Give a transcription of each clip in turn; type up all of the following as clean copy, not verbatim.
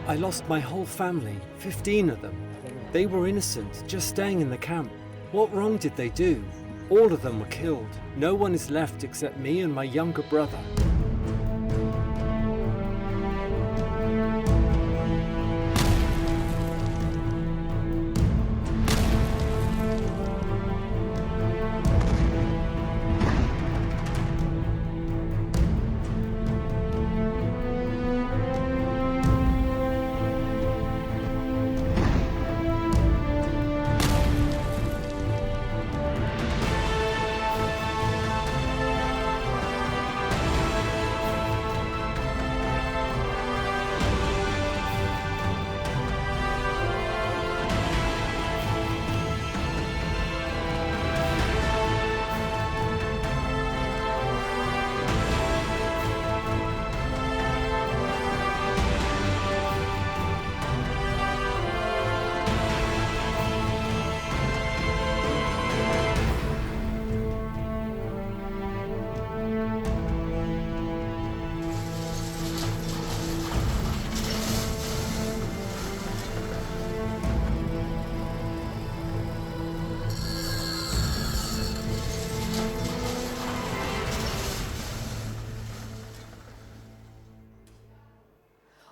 I lost my whole family, 15 of them. They were innocent, just staying in the camp. What wrong did they do? All of them were killed. No one is left except me and my younger brother.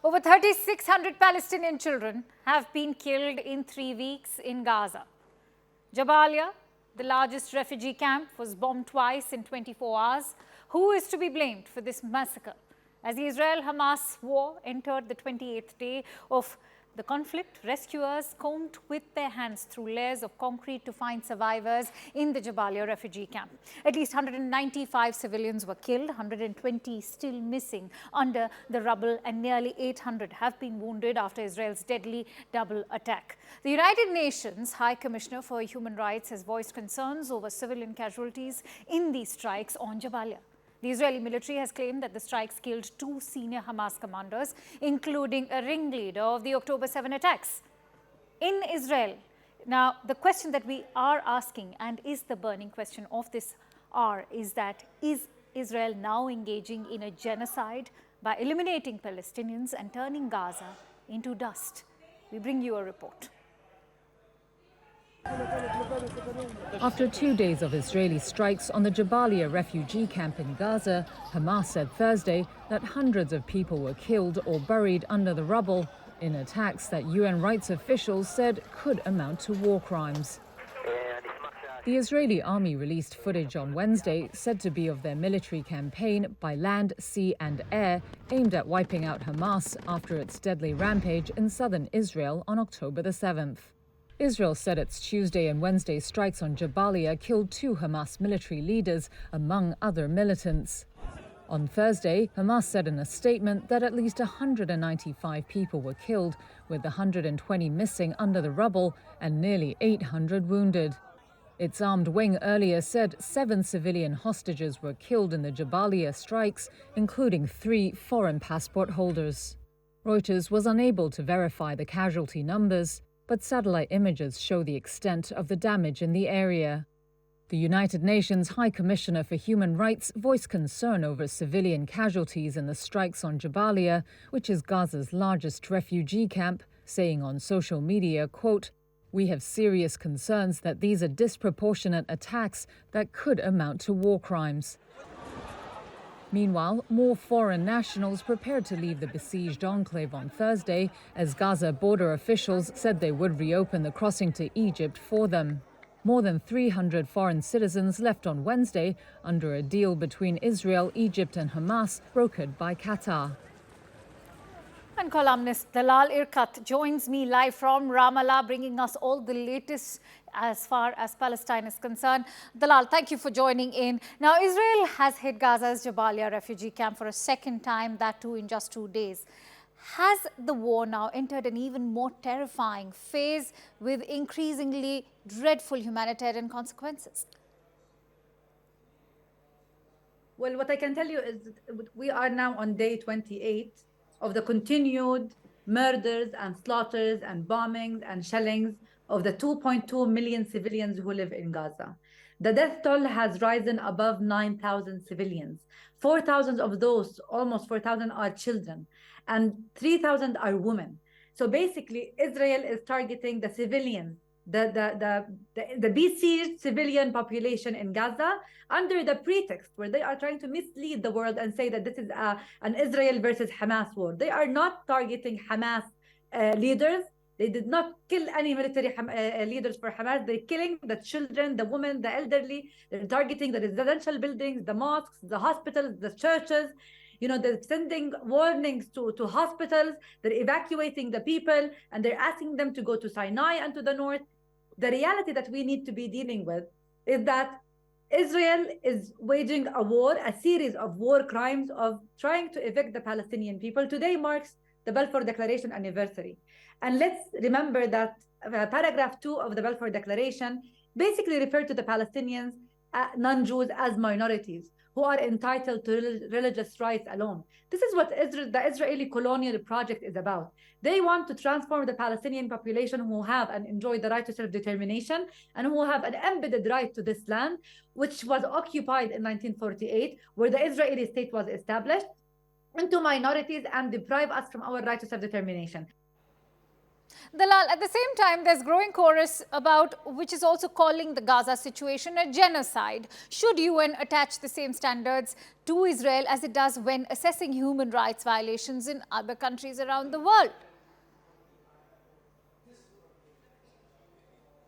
Over 3,600 Palestinian children have been killed in 3 weeks in Gaza. Jabalia, the largest refugee camp, was bombed twice in 24 hours. Who is to be blamed for this massacre? As the Israel-Hamas war entered the 28th day of the conflict, rescuers combed with their hands through layers of concrete to find survivors in the Jabalia refugee camp. At least 195 civilians were killed, 120 still missing under the rubble, and nearly 800 have been wounded after Israel's deadly double attack. The United Nations High Commissioner for Human Rights has voiced concerns over civilian casualties in these strikes on Jabalia. The Israeli military has claimed that the strikes killed 2 senior Hamas commanders, including a ringleader of the October 7 attacks. In Israel, now the question that we are asking, and is the burning question of this hour, is that is Israel now engaging in a genocide by eliminating Palestinians and turning Gaza into dust? We bring you a report. After 2 days of Israeli strikes on the Jabalia refugee camp in Gaza, Hamas said Thursday that hundreds of people were killed or buried under the rubble in attacks that UN rights officials said could amount to war crimes. The Israeli army released footage on Wednesday said to be of their military campaign by land, sea and air aimed at wiping out Hamas after its deadly rampage in southern Israel on October the 7th. Israel said its Tuesday and Wednesday strikes on Jabalia killed 2 Hamas military leaders, among other militants. On Thursday, Hamas said in a statement that at least 195 people were killed, with 120 missing under the rubble and nearly 800 wounded. Its armed wing earlier said 7 civilian hostages were killed in the Jabalia strikes, including 3 foreign passport holders. Reuters was unable to verify the casualty numbers, but satellite images show the extent of the damage in the area. The United Nations High Commissioner for Human Rights voiced concern over civilian casualties in the strikes on Jabalia, which is Gaza's largest refugee camp, saying on social media, quote, "We have serious concerns that these are disproportionate attacks that could amount to war crimes." Meanwhile, more foreign nationals prepared to leave the besieged enclave on Thursday as Gaza border officials said they would reopen the crossing to Egypt for them. More than 300 foreign citizens left on Wednesday under a deal between Israel, Egypt and Hamas brokered by Qatar. And columnist Dalal Irkat joins me live from Ramallah, bringing us all the latest as far as Palestine is concerned. Dalal, thank you for joining in. Now, Israel has hit Gaza's Jabalia refugee camp for a second time, that too in just 2 days. Has the war now entered an even more terrifying phase with increasingly dreadful humanitarian consequences? Well, what I can tell you is that we are now on day 28 of the continued murders and slaughters and bombings and shellings of the 2.2 million civilians who live in Gaza. The death toll has risen above 9,000 civilians. 4,000 of those, almost 4,000, are children, and 3,000 are women. So basically, Israel is targeting the civilians, the besieged civilian population in Gaza under the pretext where they are trying to mislead the world and say that this is an Israel versus Hamas war. They are not targeting Hamas leaders. They did not kill any military leaders for Hamas. They're killing the children, the women, the elderly. They're targeting the residential buildings, the mosques, the hospitals, the churches. You know, they're sending warnings to hospitals. They're evacuating the people, and they're asking them to go to Sinai and to the north. The reality that we need to be dealing with is that Israel is waging a war, a series of war crimes of trying to evict the Palestinian people. Today marks the Balfour Declaration anniversary. And let's remember that paragraph 2 of the Balfour Declaration basically referred to the Palestinians, non-Jews, as minorities who are entitled to religious rights alone. This is what the Israeli colonial project is about. They want to transform the Palestinian population who have and enjoy the right to self-determination and who have an embedded right to this land, which was occupied in 1948, where the Israeli state was established, into minorities and deprive us from our right to self-determination. Dalal, at the same time, there's growing chorus about which is also calling the Gaza situation a genocide. Should UN attach the same standards to Israel as it does when assessing human rights violations in other countries around the world?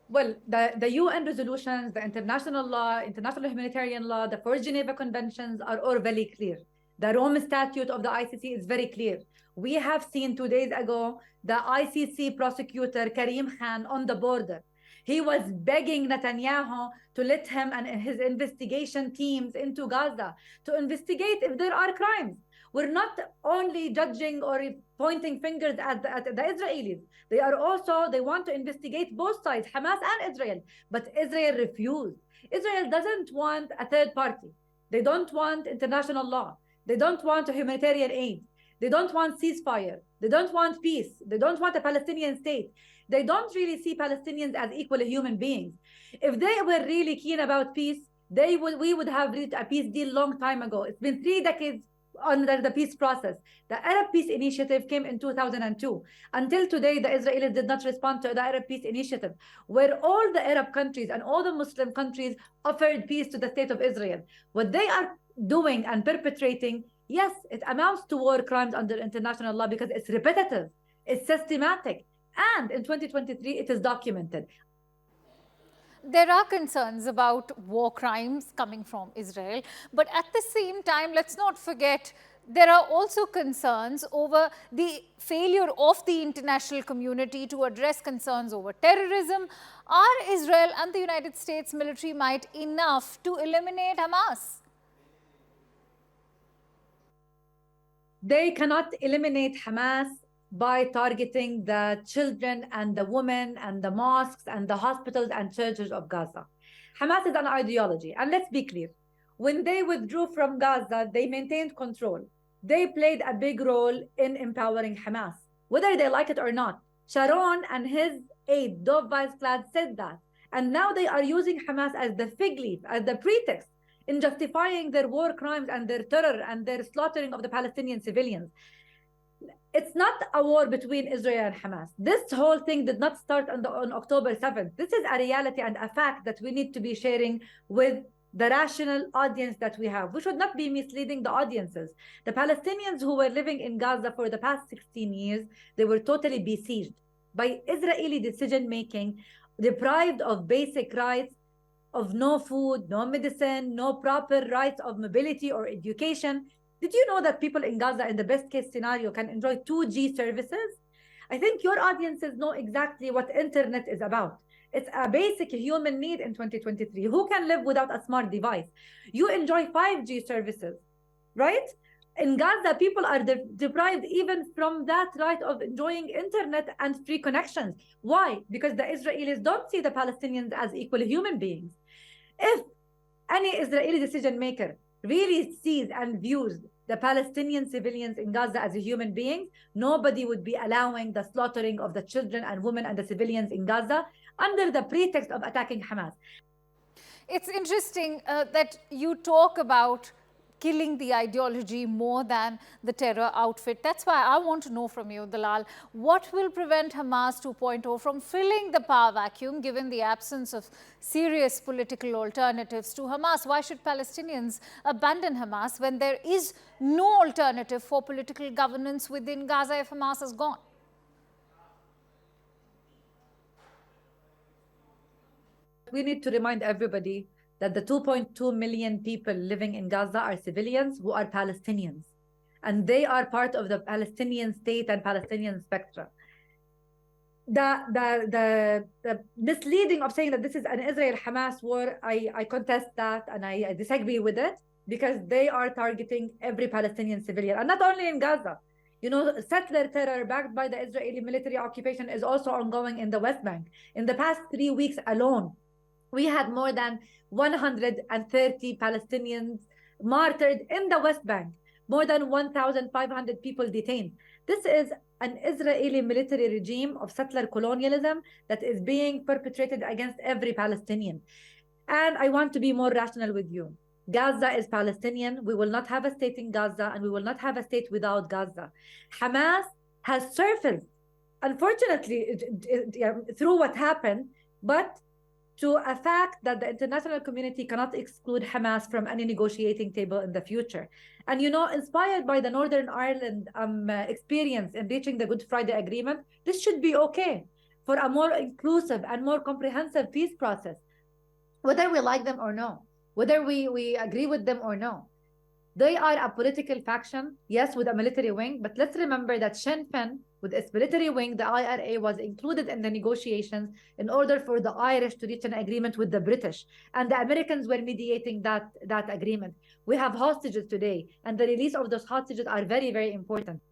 Well, the UN resolutions, the international law, international humanitarian law, the Fourth Geneva Conventions are all very clear. The Rome Statute of the ICC is very clear. We have seen 2 days ago the ICC prosecutor Karim Khan on the border. He was begging Netanyahu to let him and his investigation teams into Gaza to investigate if there are crimes. We're not only judging or pointing fingers at the Israelis. They want to investigate both sides, Hamas and Israel. But Israel refused. Israel doesn't want a third party. They don't want international law. They don't want a humanitarian aid. They don't want ceasefire. They don't want peace. They don't want a Palestinian state. They don't really see Palestinians as equal human beings. If they were really keen about peace, we would have reached a peace deal long time ago. It's been 3 decades under the peace process. The Arab Peace Initiative came in 2002. Until today, the Israelis did not respond to the Arab Peace Initiative, where all the Arab countries and all the Muslim countries offered peace to the state of Israel. What they are doing and perpetrating, yes, it amounts to war crimes under international law because it's repetitive, it's systematic, and in 2023, it is documented. There are concerns about war crimes coming from Israel, but at the same time, let's not forget there are also concerns over the failure of the international community to address concerns over terrorism. Are Israel and the United States military might enough to eliminate Hamas? They cannot eliminate Hamas by targeting the children and the women and the mosques and the hospitals and churches of Gaza. Hamas is an ideology. And let's be clear, when they withdrew from Gaza, they maintained control. They played a big role in empowering Hamas, whether they like it or not. Sharon and his aide, Dov Weissglad, said that. And now they are using Hamas as the fig leaf, as the pretext in justifying their war crimes and their terror and their slaughtering of the Palestinian civilians. It's not a war between Israel and Hamas. This whole thing did not start on October 7th. This is a reality and a fact that we need to be sharing with the rational audience that we have. We should not be misleading the audiences. The Palestinians who were living in Gaza for the past 16 years, they were totally besieged by Israeli decision-making, deprived of basic rights, of no food, no medicine, no proper rights of mobility or education. Did you know that people in Gaza, in the best case scenario, can enjoy 2G services? I think your audiences know exactly what internet is about. It's a basic human need in 2023. Who can live without a smart device? You enjoy 5G services, right? In Gaza, people are deprived even from that right of enjoying internet and free connections. Why? Because the Israelis don't see the Palestinians as equal human beings. If any Israeli decision maker really sees and views the Palestinian civilians in Gaza as a human being, nobody would be allowing the slaughtering of the children and women and the civilians in Gaza under the pretext of attacking Hamas. It's interesting that you talk about killing the ideology more than the terror outfit. That's why I want to know from you, Dalal, what will prevent Hamas 2.0 from filling the power vacuum given the absence of serious political alternatives to Hamas? Why should Palestinians abandon Hamas when there is no alternative for political governance within Gaza if Hamas is gone? We need to remind everybody that the 2.2 million people living in Gaza are civilians who are Palestinians. And they are part of the Palestinian state and Palestinian spectrum. The misleading of saying that this is an Israel-Hamas war, I contest that and I disagree with it, because they are targeting every Palestinian civilian. And not only in Gaza. You know, settler terror backed by the Israeli military occupation is also ongoing in the West Bank. In the past 3 weeks alone, we had more than 130 Palestinians martyred in the West Bank, more than 1,500 people detained. This is an Israeli military regime of settler colonialism that is being perpetrated against every Palestinian. And I want to be more rational with you. Gaza is Palestinian. We will not have a state in Gaza, and we will not have a state without Gaza. Hamas has surfaced, unfortunately, through what happened, but to a fact that the international community cannot exclude Hamas from any negotiating table in the future. And, you know, inspired by the Northern Ireland experience in reaching the Good Friday Agreement, this should be okay for a more inclusive and more comprehensive peace process, whether we like them or no, whether we agree with them or no. They are a political faction, yes, with a military wing, but let's remember that Sinn Féin, with its military wing, the IRA, was included in the negotiations in order for the Irish to reach an agreement with the British. And the Americans were mediating that agreement. We have hostages today, and the release of those hostages are very, very important.